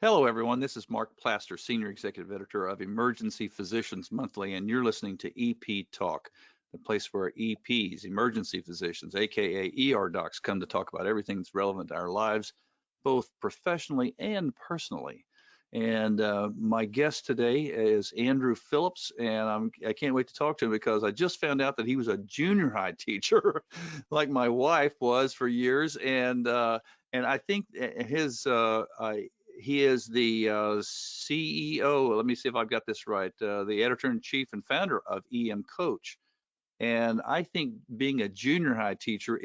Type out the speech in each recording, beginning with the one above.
Hello, everyone. This is Mark Plaster, Senior Executive Editor of Emergency Physicians Monthly, and you're listening to EP Talk, the place where EPs, emergency physicians, aka ER docs, come to talk about everything that's relevant to our lives, both professionally and personally. And my guest today is Andrew Phillips, and I can't wait to talk to him because I just found out that he was a junior high teacher, like my wife was for years, and I think he is the CEO. Let me see if I've got this right. The editor-in-chief and founder of EM Coach. And I think being a junior high teacher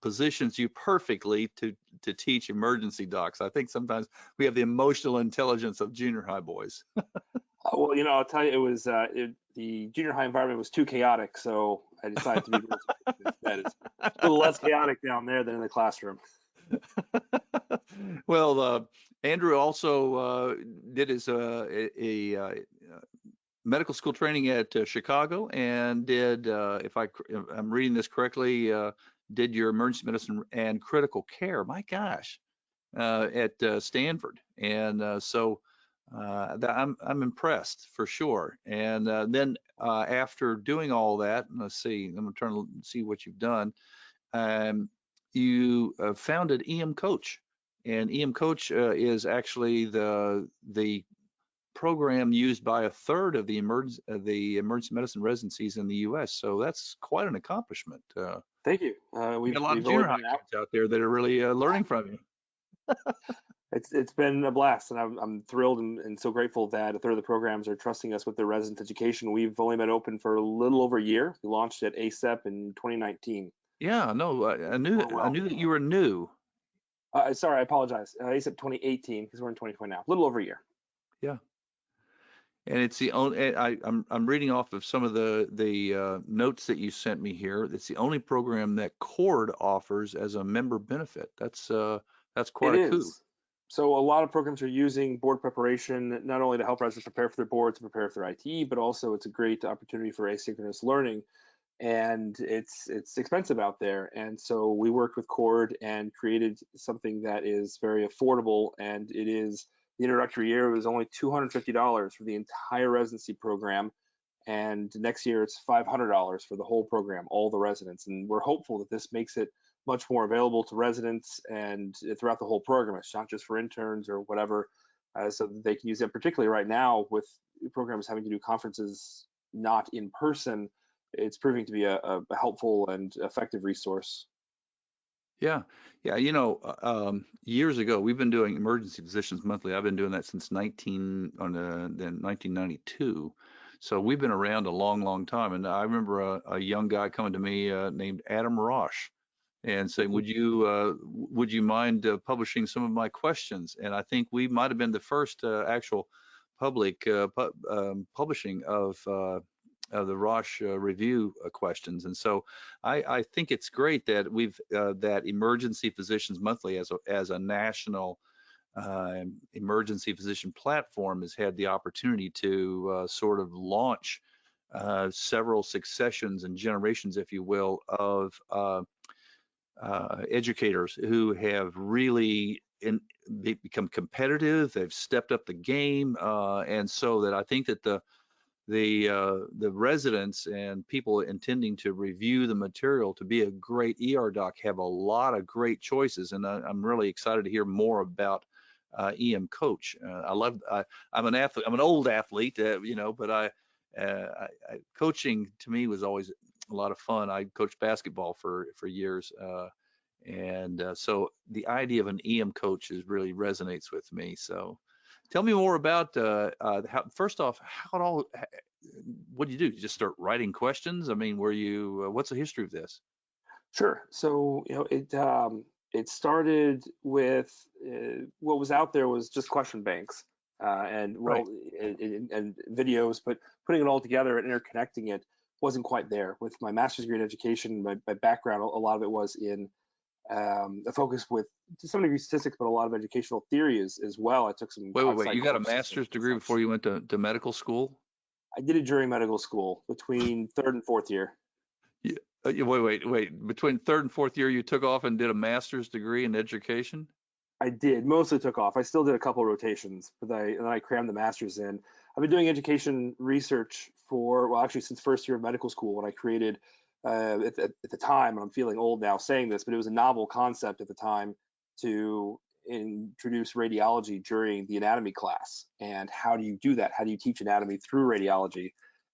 positions you perfectly to teach emergency docs. I think sometimes we have the emotional intelligence of junior high boys. Well, I'll tell you, it was the junior high environment was too chaotic, so I decided to be instead. It's a little less chaotic down there than in the classroom. Well, Andrew also did his medical school training at Chicago, and did, if I'm reading this correctly, did your emergency medicine and critical care. My gosh, at Stanford, and so I'm impressed for sure. And then after doing all that, let's see, I'm gonna turn to see what you've done. You founded EM Coach, and EM Coach is actually the program used by a third of the emergency medicine residencies in the U.S. So that's quite an accomplishment. Thank you. We've got a lot of junior high kids out there that are really learning from you. It's been a blast, and I'm thrilled and so grateful that a third of the programs are trusting us with their resident education. We've only been open for a little over a year. We launched at ACEP in 2019. Yeah, no, I knew that you were new. Sorry, I apologize. ACEP 2018 because we're in 2020 now. A little over a year. Yeah. And it's the only, I'm reading off of some of the notes that you sent me here. It's the only program that CORD offers as a member benefit. That's quite a coup. So a lot of programs are using board preparation, not only to help residents prepare for their boards, to prepare for their ITE, but also it's a great opportunity for asynchronous learning. And it's expensive out there. And so we worked with CORD and created something that is very affordable, and it is the introductory year was only $250 for the entire residency program, and next year it's $500 for the whole program, all the residents. And we're hopeful that this makes it much more available to residents and throughout the whole program. It's not just for interns or whatever, so that they can use it. Particularly right now with programs having to do conferences not in person, it's proving to be a helpful and effective resource. Yeah, yeah. Years ago, we've been doing Emergency Physicians Monthly. I've been doing that since 1992. So we've been around a long, long time. And I remember a young guy coming to me named Adam Rosh and saying, "Would you mind publishing some of my questions?" And I think we might have been the first actual public publishing of the Rosh review questions. And so I think it's great that that Emergency Physicians Monthly as a national emergency physician platform has had the opportunity to sort of launch several successions and generations, if you will, of educators who have really become competitive. They've stepped up the game, and so that I think that the residents and people intending to review the material to be a great ER doc have a lot of great choices, and I'm really excited to hear more about EM Coach. I'm an athlete. I'm an old athlete, but coaching to me was always a lot of fun. I coached basketball for years, and so the idea of an EM coach really resonates with me. So tell me more about first off, what do you do? You just start writing questions? I mean, what's the history of this? Sure. So, it started with what was out there was just question banks and videos, but putting it all together and interconnecting it wasn't quite there. With my master's degree in education, my background, a lot of it was in a focus with, to some degree, statistics, but a lot of educational theory as well. I took some. Wait. You got a master's degree before you went to medical school? I did it during medical school between third and fourth year. Yeah. Wait. Between third and fourth year, you took off and did a master's degree in education? I did. Mostly took off. I still did a couple of rotations, but then I crammed the master's in. I've been doing education research for, well, actually since first year of medical school when I created, at the time, and I'm feeling old now saying this, but it was a novel concept at the time to introduce radiology during the anatomy class. And how do you do that? How do you teach anatomy through radiology?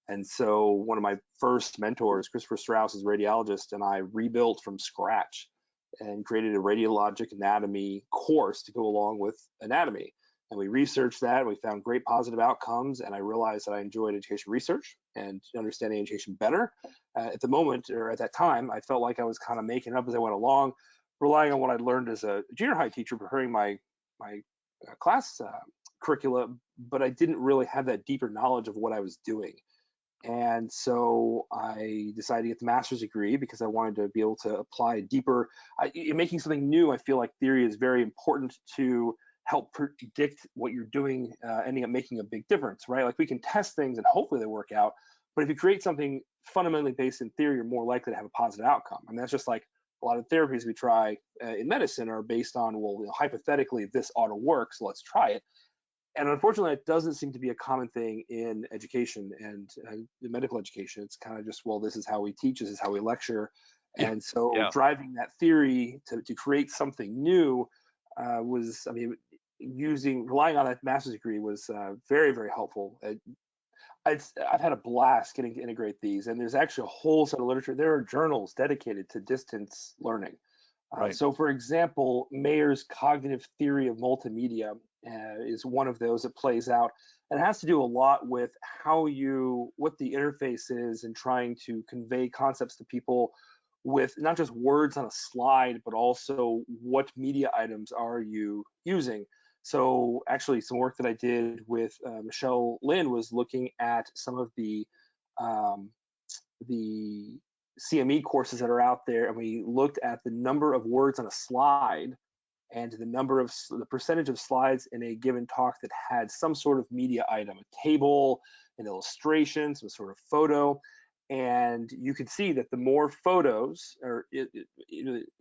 And so one of my first mentors, Christopher Strauss, is a radiologist, and I rebuilt from scratch and created a radiologic anatomy course to go along with anatomy. And we researched that, and we found great positive outcomes. And I realized that I enjoyed education research and understanding education better. At the moment, or at that time, I felt like I was kind of making up as I went along, relying on what I'd learned as a junior high teacher, preparing my class curricula, but I didn't really have that deeper knowledge of what I was doing. And so I decided to get the master's degree because I wanted to be able to apply deeper. In making something new, I feel like theory is very important to help predict what you're doing, ending up making a big difference, right? Like we can test things and hopefully they work out, but if you create something fundamentally based in theory, you're more likely to have a positive outcome. I mean, that's just like a lot of therapies we try in medicine are based on, well, hypothetically, this ought to work, so let's try it. And unfortunately, it doesn't seem to be a common thing in education and in medical education. It's kind of just, well, this is how we teach, this is how we lecture. Yeah. And so Yeah. driving that theory to create something new was, I mean, relying on that master's degree was very, very helpful. I've had a blast getting to integrate these. And there's actually a whole set of literature. There are journals dedicated to distance learning. Right. So, for example, Mayer's cognitive theory of multimedia is one of those that plays out. And it has to do a lot with what the interface is and trying to convey concepts to people with not just words on a slide, but also what media items are you using. So actually some work that I did with Michelle Lynn was looking at some of um, the CME courses that are out there, and we looked at the number of words on a slide and the percentage of slides in a given talk that had some sort of media item, a table, an illustration, some sort of photo. And you could see that the more photos or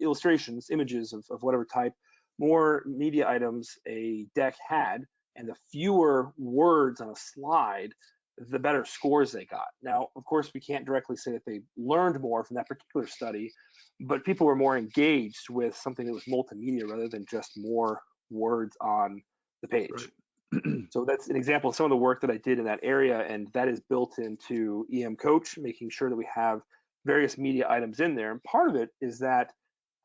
illustrations, images of whatever type, more media items a deck had, and the fewer words on a slide, the better scores they got. Now, of course, we can't directly say that they learned more from that particular study, but people were more engaged with something that was multimedia rather than just more words on the page. Right. So that's an example of some of the work that I did in that area, and that is built into EM Coach, making sure that we have various media items in there. And part of it is that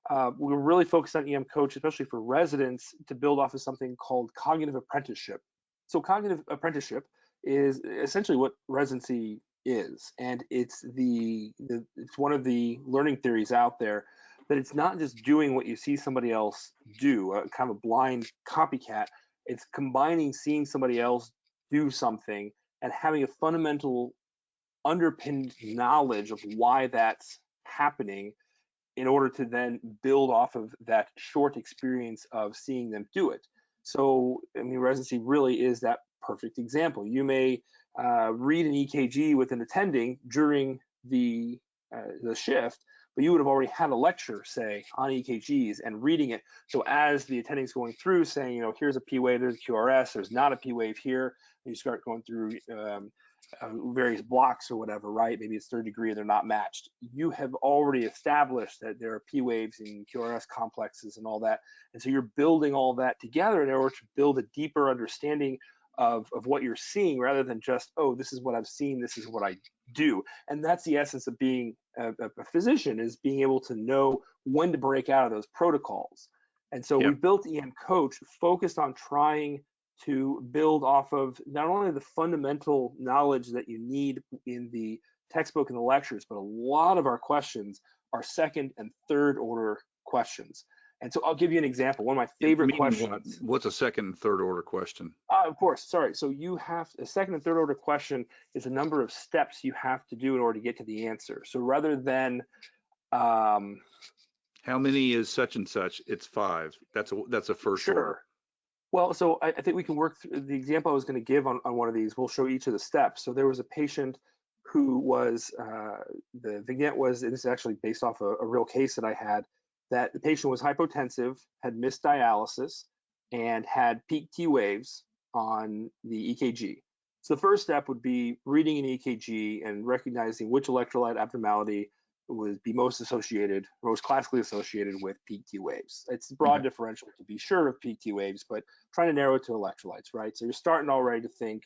we were really focused on EM Coach, especially for residents, to build off of something called cognitive apprenticeship. So cognitive apprenticeship is essentially what residency is, and it's it's one of the learning theories out there that it's not just doing what you see somebody else do, kind of a blind copycat. It's combining seeing somebody else do something and having a fundamental underpinned knowledge of why that's happening in order to then build off of that short experience of seeing them do it. So, I mean, residency really is that perfect example. You may read an EKG with an attending during the shift, but you would have already had a lecture, say, on EKGs and reading it. So as the attending's going through saying, here's a P wave, there's a QRS, there's not a P wave here, and you start going through various blocks or whatever, right? Maybe it's third degree, they're not matched. You have already established that there are P waves and QRS complexes and all that. And so you're building all that together in order to build a deeper understanding of what you're seeing rather than just, oh, this is what I've seen, this is what I do. And that's the essence of being a physician, is being able to know when to break out of those protocols. And so we built EM Coach focused on trying to build off of not only the fundamental knowledge that you need in the textbook and the lectures, but a lot of our questions are second and third order questions. And so I'll give you an example. One of my favorite questions. What's a second and third order question? Of course, sorry. So you have a second and third order question is a number of steps you have to do in order to get to the answer. So rather than how many is such and such, it's 5. That's a first order. Well, so I think we can work through the example I was going to give on one of these. We'll show each of the steps. So there was a patient who was, the vignette was, this is actually based off a real case that I had. that the patient was hypotensive, had missed dialysis, and had peak T waves on the EKG. So the first step would be reading an EKG and recognizing which electrolyte abnormality would be most classically associated with peak T waves. It's a broad differential to be sure of peak T waves, but trying to narrow it to electrolytes, right? So you're starting already to think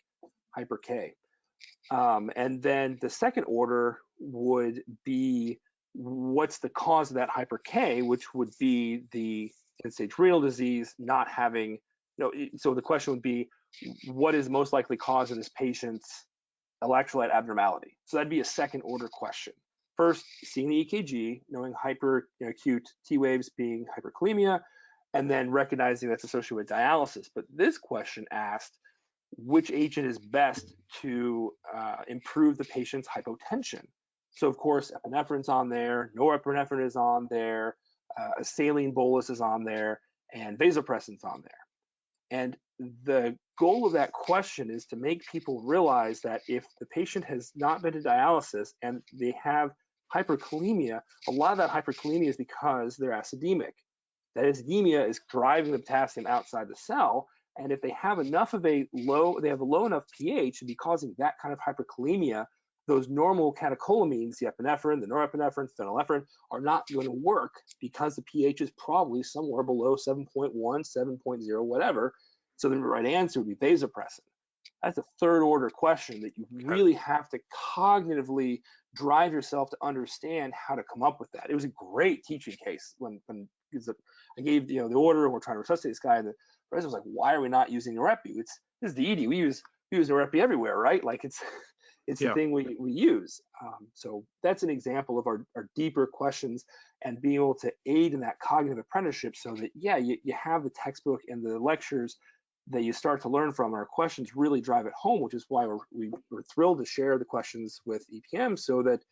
hyper K. And then the second order would be what's the cause of that hyper K, which would be the end-stage renal disease not having, so the question would be, what is most likely cause of this patient's electrolyte abnormality? So that'd be a second order question. First, seeing the EKG, knowing acute T waves being hyperkalemia, and then recognizing that's associated with dialysis. But this question asked, which agent is best to improve the patient's hypotension? So of course, epinephrine's on there, norepinephrine is on there, a saline bolus is on there, and vasopressin's on there. And the goal of that question is to make people realize that if the patient has not been to dialysis and they have hyperkalemia, a lot of that hyperkalemia is because they're acidemic. That acidemia is driving the potassium outside the cell, and if they have enough of they have a low enough pH to be causing that kind of hyperkalemia, those normal catecholamines, the epinephrine, the norepinephrine, phenylephrine, are not going to work because the pH is probably somewhere below 7.1, 7.0, whatever. So the right answer would be vasopressin. That's a third order question that you really have to cognitively drive yourself to understand how to come up with that. It was a great teaching case when I gave the order and we're trying to resuscitate this guy, and the president was like, "Why are we not using Norepi? This is the ED. We use Norepi everywhere, right? Like it's the thing we use." So that's an example of our deeper questions and being able to aid in that cognitive apprenticeship, so that you have the textbook and the lectures that you start to learn from. Our questions really drive it home, which is why we're thrilled to share the questions with EPM, so that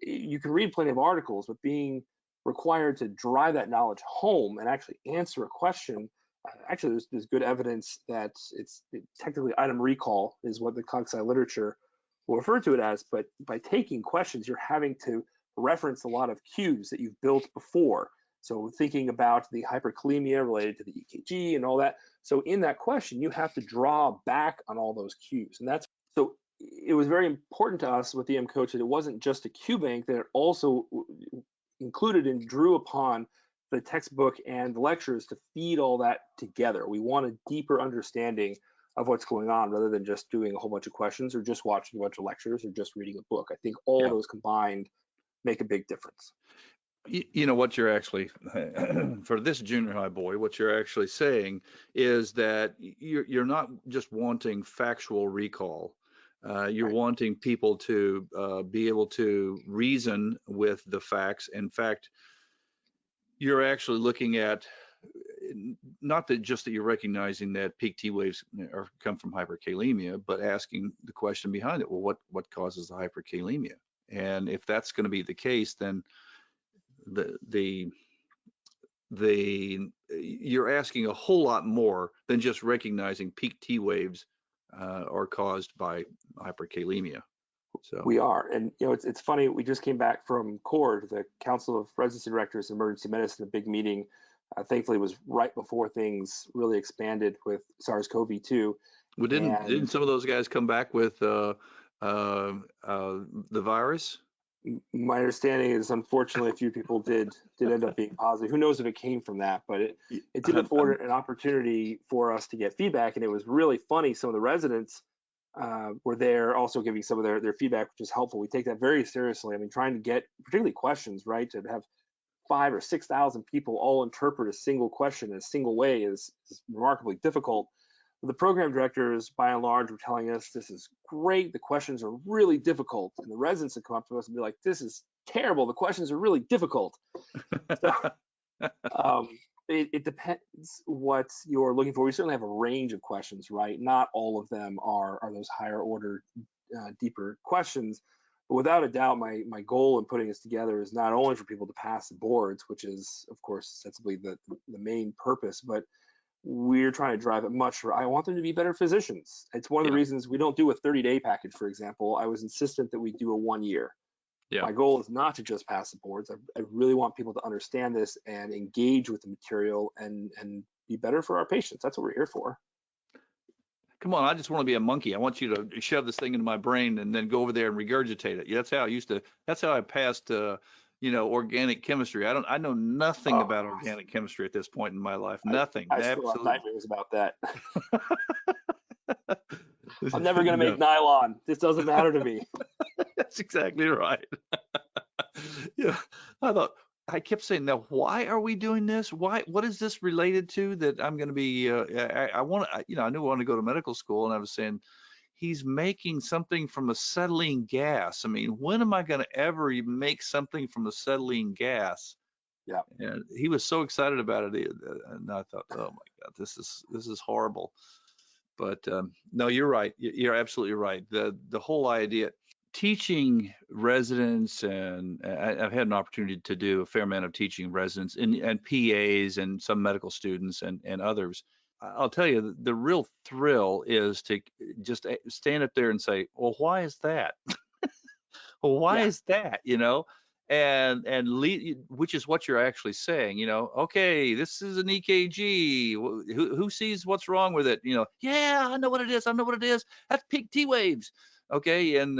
you can read plenty of articles, but being required to drive that knowledge home and actually answer a question. Actually, there's good evidence that it's technically item recall is what the CogSci literature will refer to it as, but by taking questions, you're having to reference a lot of cues that you've built before. So thinking about the hyperkalemia related to the EKG and all that. So in that question, you have to draw back on all those cues. And so it was very important to us with the EM Coach that it wasn't just a cue bank, that it also included and drew upon the textbook and the lectures to feed all that together. We want a deeper understanding of what's going on rather than just doing a whole bunch of questions or just watching a bunch of lectures or just reading a book. I think all those combined make a big difference. You know what you're actually, for this junior high boy, what you're actually saying is that you're not just wanting factual recall. You're wanting people to be able to reason with the facts. In fact, you're actually looking at not that just that you're recognizing that peak T waves come from hyperkalemia, but asking the question behind it. Well, what causes the hyperkalemia? And if that's going to be the case, then you're asking a whole lot more than just recognizing peak T waves are caused by hyperkalemia. So we are, and it's funny. We just came back from CORD, the Council of Residency Directors in Emergency Medicine, a big meeting. Thankfully, it was right before things really expanded with SARS-CoV-2. Well, didn't some of those guys come back with the virus? My understanding is, unfortunately, a few people did end up being positive. Who knows if it came from that, but it did afford an opportunity for us to get feedback, and it was really funny. Some of the residents were there also giving some of their feedback, which is helpful. We take that very seriously. I mean, trying to get particularly questions, right, to have 5,000 or 6,000 people all interpret a single question in a single way is remarkably difficult. The program directors, by and large, were telling us this is great. The questions are really difficult. And the residents would come up to us and be like, this is terrible. The questions are really difficult. So, it depends what you're looking for. We certainly have a range of questions, right? Not all of them are those higher order, deeper questions. But without a doubt, my goal in putting this together is not only for people to pass the boards, which is, of course, sensibly the main purpose, but we're trying to drive it much. I want them to be better physicians. It's one of the reasons we don't do a 30-day package, for example. I was insistent that we do a 1 year. Yeah. My goal is not to just pass the boards. I really want people to understand this and engage with the material and be better for our patients. That's what we're here for. Come on, I just want to be a monkey. I want you to shove this thing into my brain and then go over there and regurgitate it. Yeah, that's how I used to. That's how I passed, organic chemistry. I know nothing Oh, about organic chemistry at this point in my life. Nothing. I still have Absolutely. nightmares about that. I'm never going to No, make nylon. This doesn't matter to me. that's exactly right. Yeah, I thought I kept saying, now why are we doing this? Why? What is this related to that I'm going to be? I want to, I knew I wanted to go to medical school, and I was saying, he's making something from acetylene gas. I mean, when am I going to ever even make something from acetylene gas? Yeah. And he was so excited about it, and I thought, oh my God, this is horrible. But no, you're right. You're absolutely right. The whole idea, teaching residents, and I've had an opportunity to do a fair amount of teaching residents and PAs and some medical students and others. I'll tell you, the real thrill is to just stand up there and say, well, why is that? Well, why Yeah. is that? And lead, which is what you're actually saying. Okay, this is an EKG. Who sees what's wrong with it? Yeah, I know what it is. I know what it is. That's peak T waves. Okay, and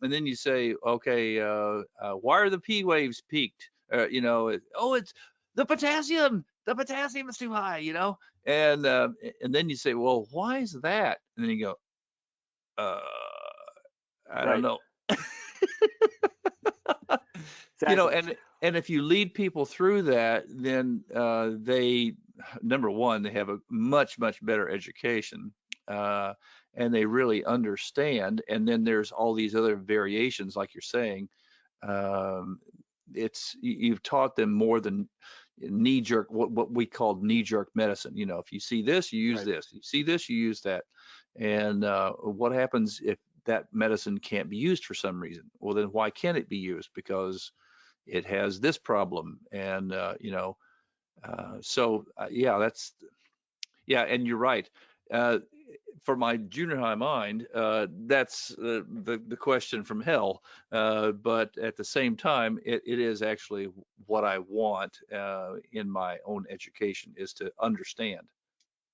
then you say, okay, why are the P waves peaked? It's the potassium. The potassium is too high. And then you say, well, why is that? And then you go, uh, I don't Right. know. Exactly. And if you lead people through that, then they, number one, they have a much, much better education, and they really understand. And then there's all these other variations, like you're saying. Um, you've taught them more than knee jerk, what we call knee jerk medicine. If you see this, you use Right. this. You see this, you use that. And what happens if that medicine can't be used for some reason? Well, then why can't it be used? Because it has this problem. And yeah, and you're right. uh, for my junior high mind, that's the question from hell. But at the same time, it is actually what I want in my own education, is to understand.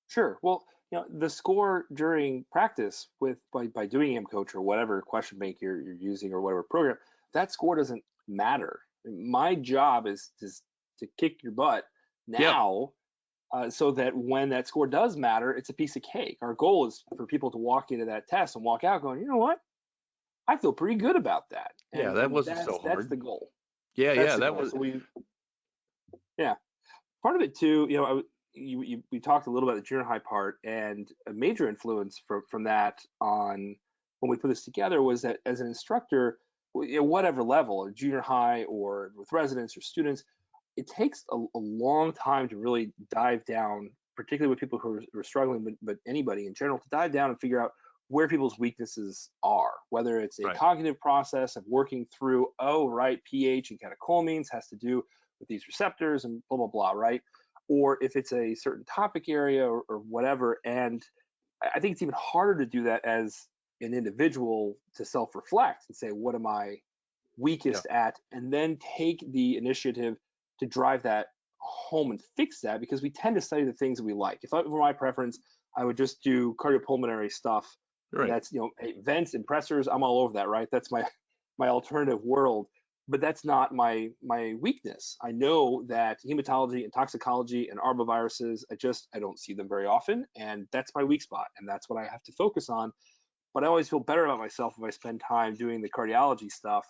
Sure. Well, the score during practice by doing coach or whatever question bank you're using or whatever program, that score doesn't matter. My job is to kick your butt Yeah, now, so that when that score does matter, it's a piece of cake. Our goal is for people to walk into that test and walk out going, you know what? I feel pretty good about that. yeah, And that and wasn't so that's hard. the goal. Yeah, That's yeah, the that goal. was. So yeah. Part of it too, we talked a little about the junior high part, and a major influence from that on when we put this together was that as an instructor, whatever level, junior high or with residents or students, it takes a long time to really dive down, particularly with people who are struggling, but anybody in general, to dive down and figure out where people's weaknesses are, whether it's a Right. cognitive process of working through, oh, right, pH and catecholamines has to do with these receptors and blah, blah, blah, right? Or if it's a certain topic area or whatever. And I think it's even harder to do that as an individual to self-reflect and say, what am I Yeah. weakest at? And then take the initiative to drive that home and fix that, because we tend to study the things that we like. If I were my preference, I would just do cardiopulmonary stuff. And Right. that's, hey, vents and pressors, I'm all over that, right? That's my alternative world. But that's not my weakness. I know that hematology and toxicology and arboviruses, I don't see them very often, and that's my weak spot, and that's what I have to focus on. But I always feel better about myself if I spend time doing the cardiology stuff.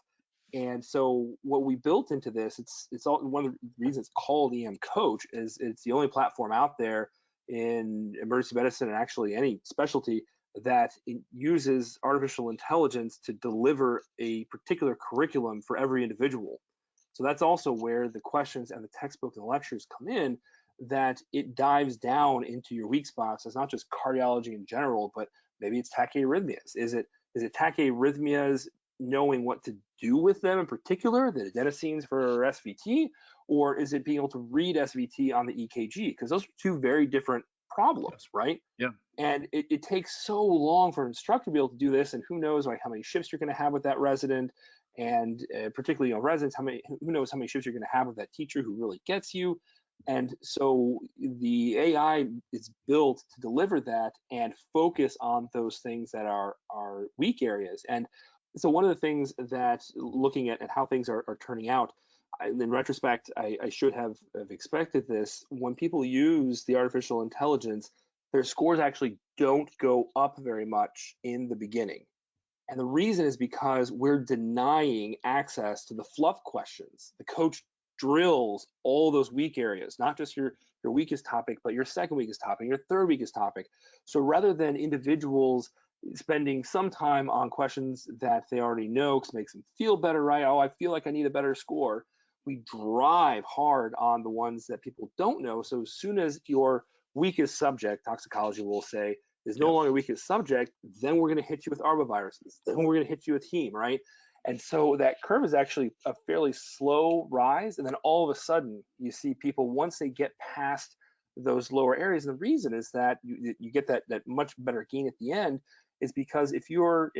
And so what we built into this, it's all one of the reasons it's called EM Coach is it's the only platform out there in emergency medicine and actually any specialty that it uses artificial intelligence to deliver a particular curriculum for every individual. So that's also where the questions and the textbook and the lectures come in, that it dives down into your weak spots. It's not just cardiology in general, but maybe it's tachyarrhythmias. Is it tachyarrhythmias, knowing what to do with them in particular, the adenosines for SVT, or is it being able to read SVT on the EKG? Because those are two very different Yeah. problems, right? Yeah. And it takes so long for an instructor to be able to do this, and who knows like how many shifts you're going to have with that resident, And particularly, residents, who knows how many shifts you're going to have with that teacher who really gets you. And so the AI is built to deliver that and focus on those things that are weak areas. And so one of the things that, looking at how things are turning out, in retrospect, I should have expected this. When people use the artificial intelligence, their scores actually don't go up very much in the beginning. And the reason is because we're denying access to the fluff questions. The coach drills all those weak areas, not just your weakest topic, but your second weakest topic, your third weakest topic. So rather than individuals spending some time on questions that they already know because it makes them feel better, right? Oh, I feel like I need a better score. We drive hard on the ones that people don't know. So as soon as your weakest subject, toxicology will say, is no Yep. longer weakest subject, then we're going to hit you with arboviruses. Then we're going to hit you with heme, right? And so that curve is actually a fairly slow rise. And then all of a sudden, you see people, once they get past those lower areas, and the reason is that you get that much better gain at the end, is because if your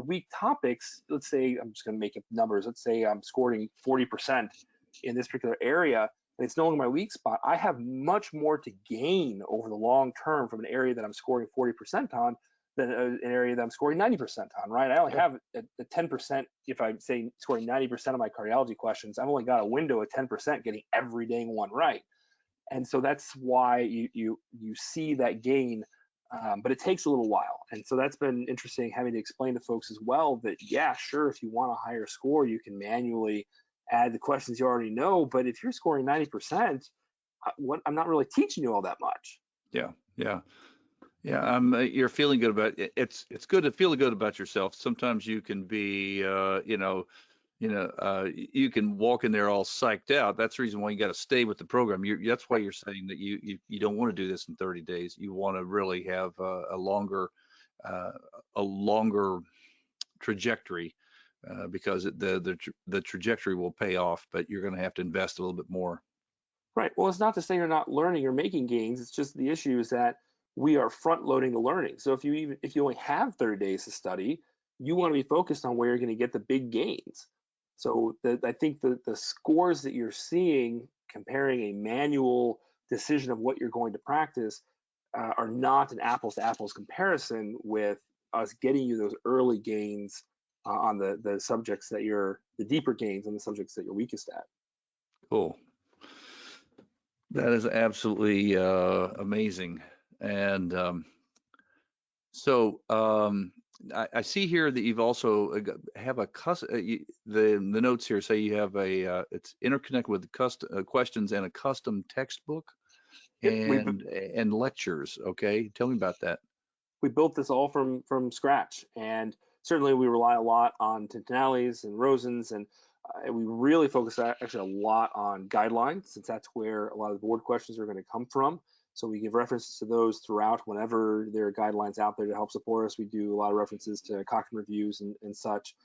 weak topics, let's say, I'm just going to make up numbers, let's say I'm scoring 40% in this particular area, and it's no longer my weak spot, I have much more to gain over the long term from an area that I'm scoring 40% on than an area that I'm scoring 90% on, right? I only have a 10%, if I say scoring 90% of my cardiology questions, I've only got a window of 10% getting every dang one right. And so that's why you see that gain, but it takes a little while. And so that's been interesting, having to explain to folks as well that, yeah, sure, if you want a higher score, you can manually add the questions you already know. But if you're scoring 90%, I'm not really teaching you all that much. Yeah. Yeah. Yeah, you're feeling good about it. It's good to feel good about yourself. Sometimes you can be, you can walk in there all psyched out. That's the reason why you got to stay with the program. That's why you're saying that you don't want to do this in 30 days. You want to really have uh, a longer trajectory, because the trajectory will pay off, but you're going to have to invest a little bit more. Right. Well, it's not to say you're not learning or making gains. It's just the issue is that we are front loading the learning. So if you only have 30 days to study, you want to be focused on where you're going to get the big gains. So I think the scores that you're seeing comparing a manual decision of what you're going to practice are not an apples to apples comparison with us getting you those early gains on the subjects that the deeper gains on the subjects that you're weakest at. Cool. That is absolutely amazing. And so I see here that you've also have a the notes here say you have it's interconnected with questions and a custom textbook Yep, and lectures. Okay, tell me about that. we built this all from scratch, and certainly we rely a lot on Tintinellis and Rosens, and we really focus actually a lot on guidelines, since that's where a lot of the board questions are going to come from. So we give references to those throughout whenever there are guidelines out there to help support us. We do a lot of references to Cochrane reviews and such.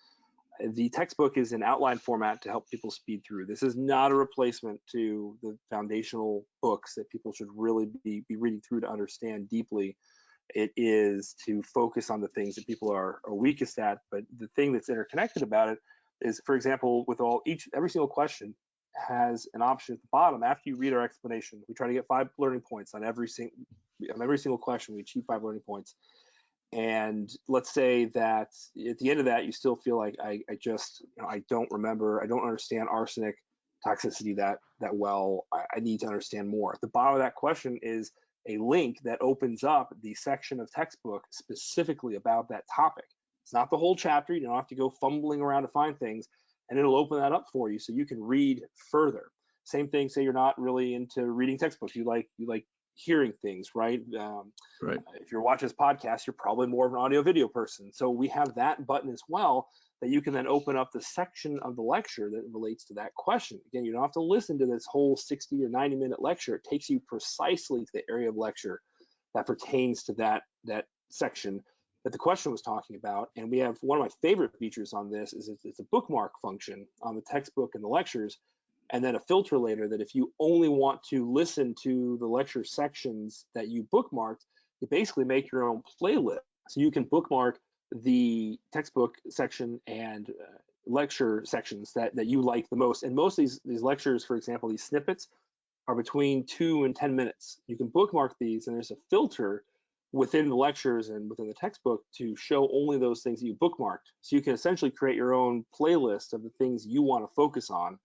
The textbook is in outline format to help people speed through. This is not a replacement to the foundational books that people should really be reading through to understand deeply. It is to focus on the things that people are weakest at. But the thing that's interconnected about it is, for example, with every single question has an option at the bottom. After you read our explanation, we try to get 5 learning points on every single question. We achieve 5 learning points. And let's say that at the end of that, you still feel like I just, I don't remember, I don't understand arsenic toxicity that well. I need to understand more. At the bottom of that question is a link that opens up the section of textbook specifically about that topic. It's not the whole chapter. You don't have to go fumbling around to find things, and it'll open that up for you so you can read further. Same thing, say you're not really into reading textbooks. You like hearing things, right? Right. If you're watching this podcast, you're probably more of an audio video person. So we have that button as well, that you can then open up the section of the lecture that relates to that question. Again, you don't have to listen to this whole 60 or 90-minute lecture. It takes you precisely to the area of lecture that pertains to that section that the question was talking about. And we have one of my favorite features on this is it's a bookmark function on the textbook and the lectures, and then a filter later that if you only want to listen to the lecture sections that you bookmarked, you basically make your own playlist. So you can bookmark the textbook section and lecture sections that you like the most. And most of these lectures, for example, these snippets are between 2 and 10 minutes. You can bookmark these, and there's a filter within the lectures and within the textbook to show only those things that you bookmarked. So you can essentially create your own playlist of the things you want to focus on.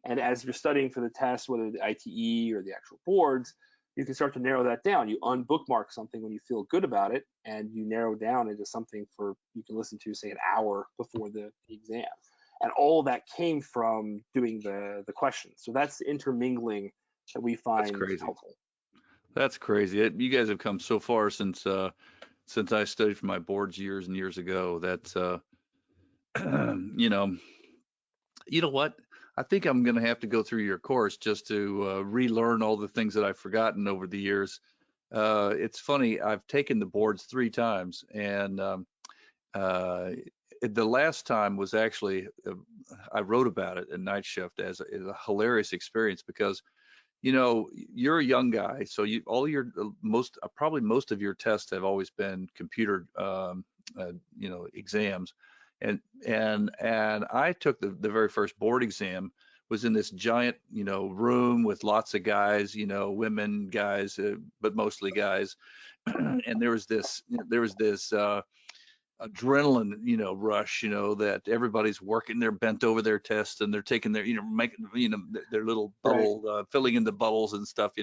And as you're studying for the test, whether the ITE or the actual boards, you can start to narrow that down. You unbookmark something when you feel good about it, and you narrow down into something for you can listen to, say, an hour before the exam. And all that came from doing the questions. So that's the intermingling that we That's find crazy. helpful. That's crazy. You guys have come so far since I studied for my boards years and years ago. That's you know, you know what? I think I'm going to have to go through your course just to relearn all the things that I've forgotten over the years. It's funny, I've taken the boards 3 times, and the last time was actually, I wrote about it in Night Shift as a hilarious experience because, you're a young guy, so all your probably most of your tests have always been computer, exams, and I took the very first board exam, was in this giant, room with lots of guys, women, guys, but mostly guys, and there was this adrenaline, rush, that everybody's working, they're bent over their test and they're taking their, making, their little Right. bubble, filling in the bubbles and stuff,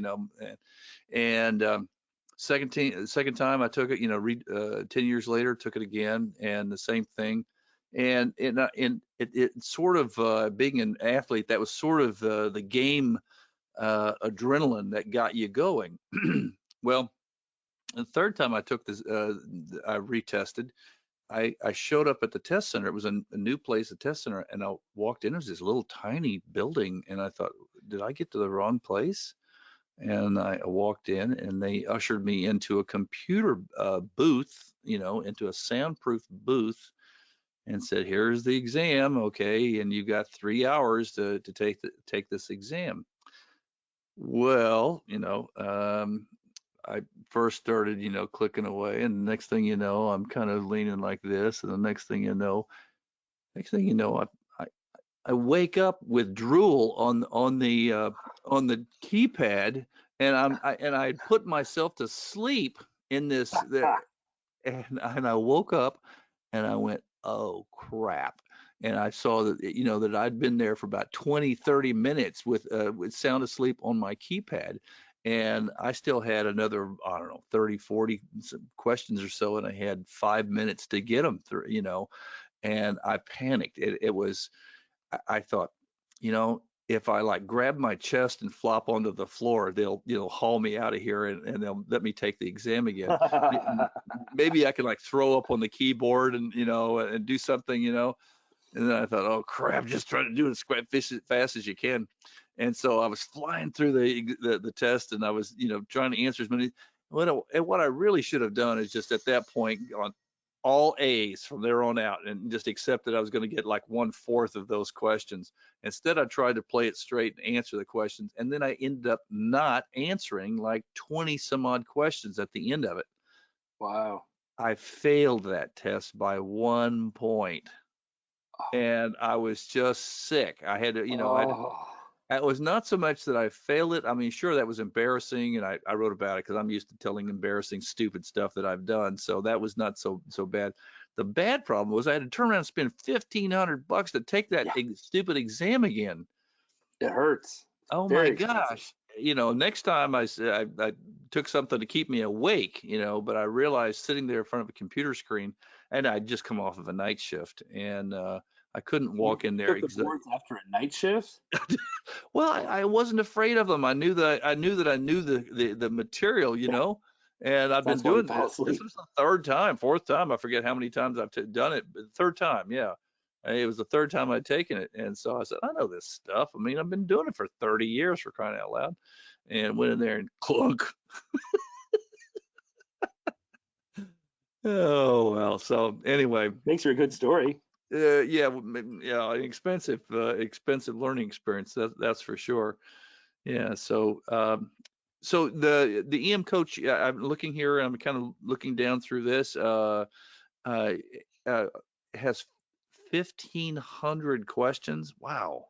and second time I took it, 10 years later, took it again, and the same thing. And it sort of, being an athlete, that was sort of the game adrenaline that got you going. Well, the third time I took this, I retested. I showed up at the test center. It was a new place, a test center, and I walked in. It was this little tiny building, and I thought, did I get to the wrong place? And I walked in, and they ushered me into a computer booth, into a soundproof booth, and said, "Here's the exam, okay, and you got 3 hours to take this exam." Well, I first started, clicking away, and the next thing you know, I'm kind of leaning like this, and the next thing you know, I I wake up with drool on the keypad, and I put myself to sleep in this there, and I woke up, and I went, oh crap. And I saw that, that I'd been there for about 20, 30 minutes with sound asleep on my keypad. And I still had another, I don't know, 30, 40 questions or so, and I had 5 minutes to get them through, and I panicked. It was, I thought, if I like grab my chest and flop onto the floor, they'll, haul me out of here, and they'll let me take the exam again. Maybe I can like throw up on the keyboard and, and do something, And then I thought, oh crap, just try to do it as fast as you can. And so I was flying through the test, and I was, trying to answer as many. What I really should have done is just at that point gone all A's from there on out, and just accepted I was going to get like 1/4 of those questions. Instead, I tried to play it straight and answer the questions, and then I ended up not answering like 20 some odd questions at the end of it. Wow. I failed that test by 1 point, and I was just sick. I had to, Oh, it was not so much that I failed it. I mean, sure, that was embarrassing, and I wrote about it because I'm used to telling embarrassing, stupid stuff that I've done. So that was not so bad. The bad problem was I had to turn around and spend $1,500 to take that yeah, stupid exam again. it hurts. Oh my Very expensive. gosh. Next time I took something to keep me awake, but I realized sitting there in front of a computer screen, and I'd just come off of a night shift, and I couldn't You walk in there. took the boards after a night shift? Well, I wasn't afraid of them. I knew the material, and I've been That's why you doing fell this. This asleep. was the third time, fourth time. I forget how many times I've done it, but the third time, yeah. It was the third time I'd taken it. And so I said, I know this stuff. I mean, I've been doing it for 30 years, for crying out loud. And went in there and clunk. Oh, well. So anyway, Makes for a good story. yeah, yeah, expensive learning experience. That's for sure. Yeah. So the EM coach, I'm looking here, I'm kind of looking down through this, uh, uh, has 1,500 questions. Wow.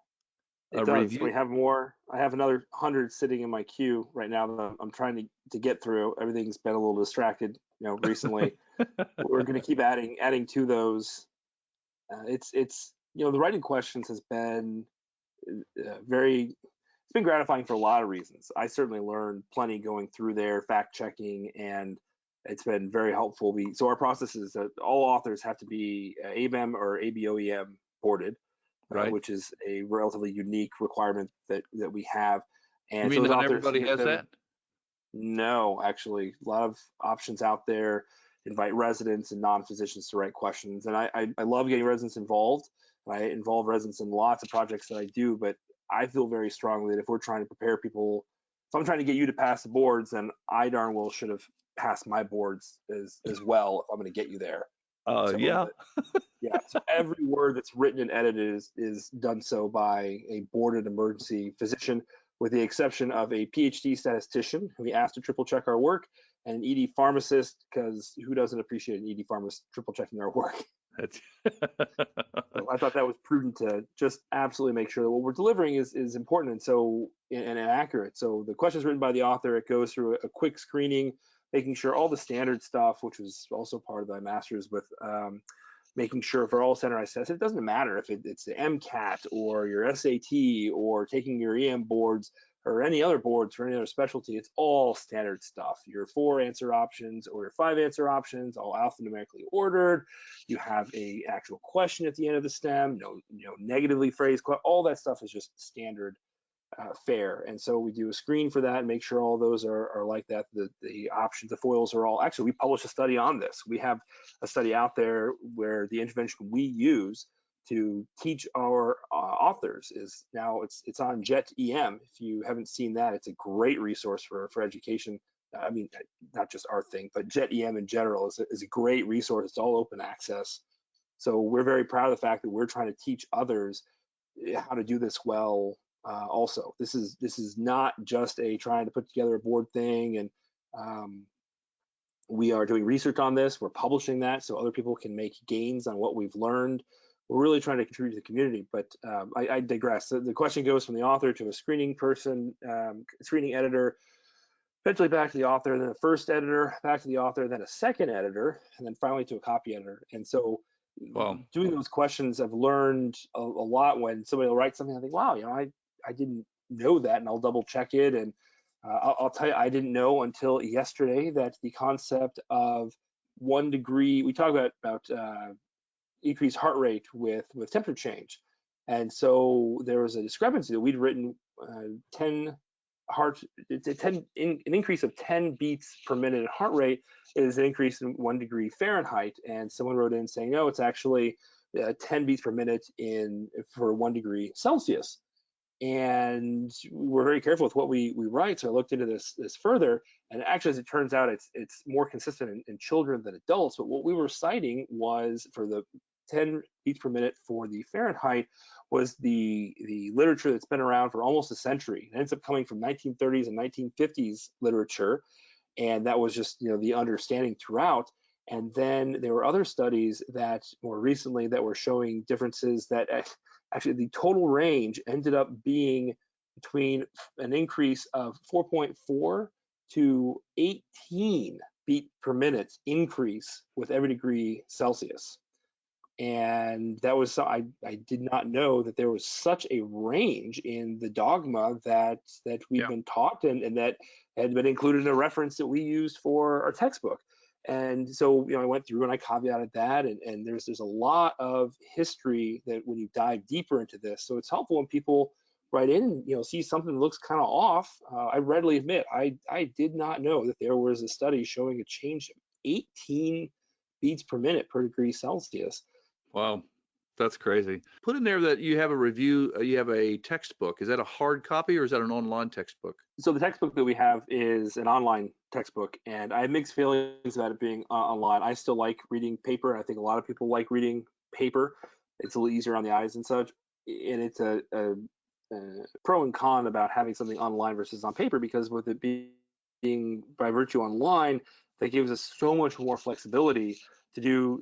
It A does. We review. have more. I have another 100 sitting in my queue right now that I'm trying to get through. Everything's been a little distracted, recently. We're going to keep adding to those. It's the writing questions has been very. It's been gratifying for a lot of reasons. I certainly learned plenty going through there, fact checking, and it's been very helpful. So our process is that all authors have to be ABEM or ABOEM boarded, Right. which is a relatively unique requirement that we have. You And so mean as not authors everybody submit has them. that? No, actually, a lot of options out there. Invite residents and non-physicians to write questions, and I love getting residents involved. I involve residents in lots of projects that I do, but I feel very strongly that if we're trying to prepare people, if I'm trying to get you to pass the boards, then I darn well should have passed my boards as well if I'm going to get you there. So Yeah. yeah, so every word that's written and edited is done so by a boarded emergency physician, with the exception of a PhD statistician who we asked to triple check our work, and an ED pharmacist, because who doesn't appreciate an ED pharmacist triple checking our work? That's So I thought that was prudent to just absolutely make sure that what we're delivering is important and accurate. So the questions written by the author, it goes through a quick screening, making sure all the standard stuff, which was also part of my master's with making sure for all standardized tests, it doesn't matter if it's the MCAT or your SAT or taking your EM boards or any other boards for any other specialty, it's all standard stuff. Your 4 answer options or your 5 answer options, all alphanumerically ordered. You have a actual question at the end of the stem, negatively phrased, all that stuff is just standard fare. And so we do a screen for that and make sure all those are like that. The options, the foils are all, actually, we published a study on this. We have a study out there where the intervention we use to teach our authors is now it's on Jet EM. If you haven't seen that, it's a great resource for education. I mean, not just our thing, but Jet EM in general is a great resource. It's all open access. So we're very proud of the fact that we're trying to teach others how to do this well. Also, this is not just a trying to put together a board thing, and we are doing research on this. We're publishing that so other people can make gains on what we've learned. We're really trying to contribute to the community, but I digress. The question goes from the author to a screening person, screening editor, eventually back to the author, then a first editor, back to the author, then a second editor, and then finally to a copy editor. And so Well, doing those questions, I've learned a lot. When somebody will write something, I think, wow, I didn't know that, and I'll double check it. And I'll tell you, I didn't know until yesterday that the concept of 1 degree, we talk about increased heart rate with temperature change. And so there was a discrepancy that we'd written 10 an increase of 10 beats per minute in heart rate is an increase in 1 degree Fahrenheit. And someone wrote in saying, no, it's actually 10 beats per minute for 1 degree Celsius. And we're very careful with what we write. So I looked into this further, and actually, as it turns out, it's more consistent in children than adults. But what we were citing was for the 10 beats per minute for the Fahrenheit was the literature that's been around for almost a century. It ends up coming from 1930s and 1950s literature, and that was just the understanding throughout. And then there were other studies that more recently that were showing differences that actually the total range ended up being between an increase of 4.4 to 18 beat per minute increase with every degree Celsius. And that was, I did not know that there was such a range in the dogma that we've been taught, and that had been included in a reference that we used for our textbook. And so, I went through and I caveated that, and there's a lot of history that when you dive deeper into this. So it's helpful when people write in, see something that looks kind of off. I readily admit, I did not know that there was a study showing a change of 18 beats per minute per degree Celsius. wow. That's crazy. Put in there that you have a review, you have a textbook. Is that a hard copy or is that an online textbook? So the textbook that we have is an online textbook, and I have mixed feelings about it being online. I still like reading paper. I think a lot of people like reading paper. It's a little easier on the eyes and such. And it's a pro and con about having something online versus on paper, because with it being by virtue online, that gives us so much more flexibility to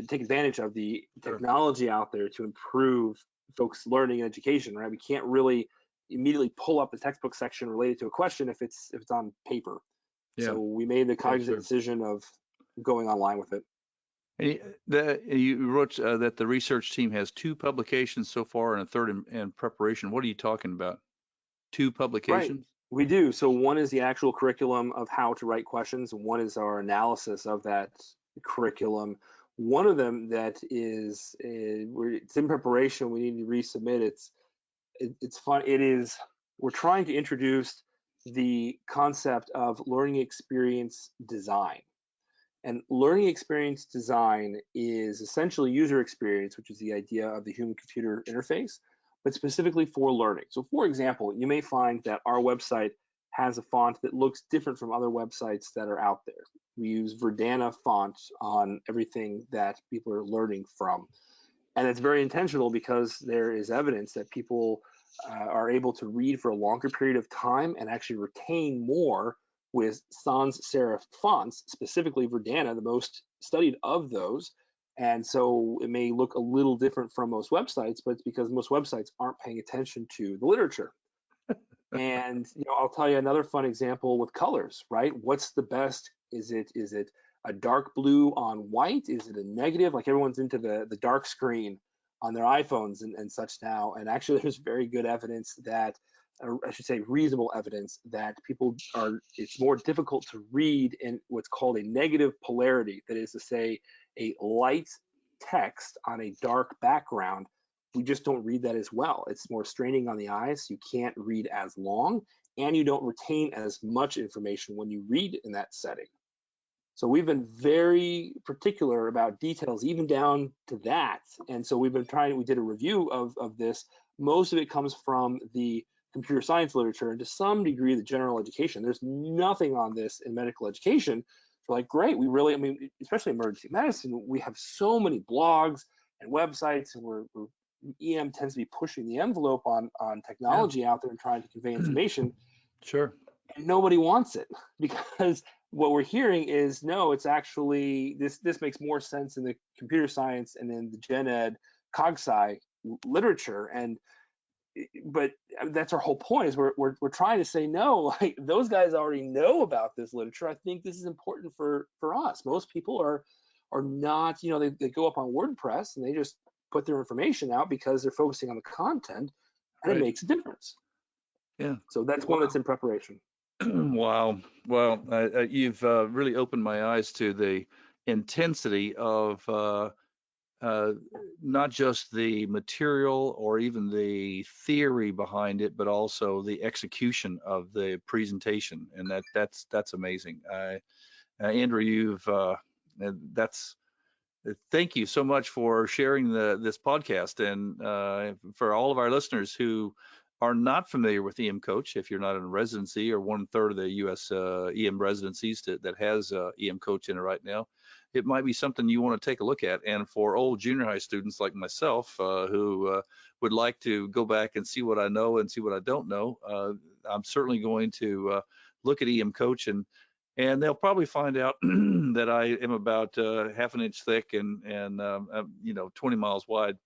take advantage of the technology out there to improve folks' learning and education, right? We can't really immediately pull up the textbook section related to a question if it's on paper. Yeah. So we made the cognizant decision of going online with it. You wrote that the research team has 2 publications so far and a third in preparation. What are you talking about? 2 publications? Right. We do. So one is the actual curriculum of how to write questions, and one is our analysis of that curriculum. One of them that is it's in preparation. We need to resubmit. It's fun. We're trying to introduce the concept of learning experience design. And learning experience design is essentially user experience, which is the idea of the human-computer interface, but specifically for learning. So for example, you may find that our website has a font that looks different from other websites that are out there. We use Verdana font on everything that people are learning from. And it's very intentional because there is evidence that people are able to read for a longer period of time and actually retain more with sans serif fonts, specifically Verdana, the most studied of those. And so it may look a little different from most websites, but it's because most websites aren't paying attention to the literature. And I'll tell you another fun example with colors, right? What's the best? Is it a dark blue on white? Is it a negative? Like everyone's into the dark screen on their iPhones and such now. And actually, there's very good evidence that, or I should say reasonable evidence, that it's more difficult to read in what's called a negative polarity. That is to say, a light text on a dark background. We just don't read that as well. It's more straining on the eyes. You can't read as long, and you don't retain as much information when you read in that setting. So we've been very particular about details, even down to that. And so we did a review of this. Most of it comes from the computer science literature and to some degree the general education. There's nothing on this in medical education. So like, great, especially emergency medicine, we have so many blogs and websites, and EM tends to be pushing the envelope on technology out there and trying to convey information. Sure. And nobody wants it because what we're hearing is, no, it's actually, this makes more sense in the computer science and in the gen ed cog sci literature. But that's our whole point, is we're trying to say, no, like those guys already know about this literature. I think this is important for us. Most people are not, they go up on WordPress and they just put their information out because they're focusing on the content, and it makes a difference. Yeah. So that's one that's in preparation. Wow. Well, you've really opened my eyes to the intensity of not just the material or even the theory behind it, but also the execution of the presentation, and that's amazing. Andrew, thank you so much for sharing this podcast, and for all of our listeners who are not familiar with EM Coach, if you're not in residency or 1/3 of the U.S. EM residencies that has EM Coach in it right now, it might be something you want to take a look at. And for old junior high students like myself who would like to go back and see what I know and see what I don't know, I'm certainly going to look at EM Coach, and they'll probably find out that I am about half an inch thick and 20 miles wide.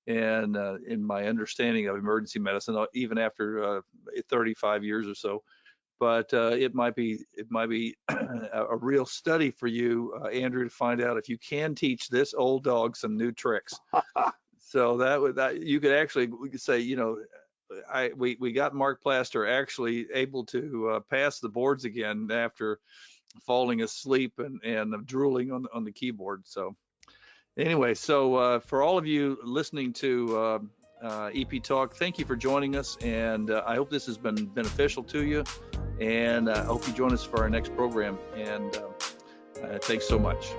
And in my understanding of emergency medicine, even after 35 years or so, but it might be a real study for you, Andrew, to find out if you can teach this old dog some new tricks. So that you could actually say, we got Mark Plaster actually able to pass the boards again after falling asleep and drooling on the keyboard. So. Anyway, so for all of you listening to EP Talk, thank you for joining us, and I hope this has been beneficial to you, and I hope you join us for our next program, and thanks so much.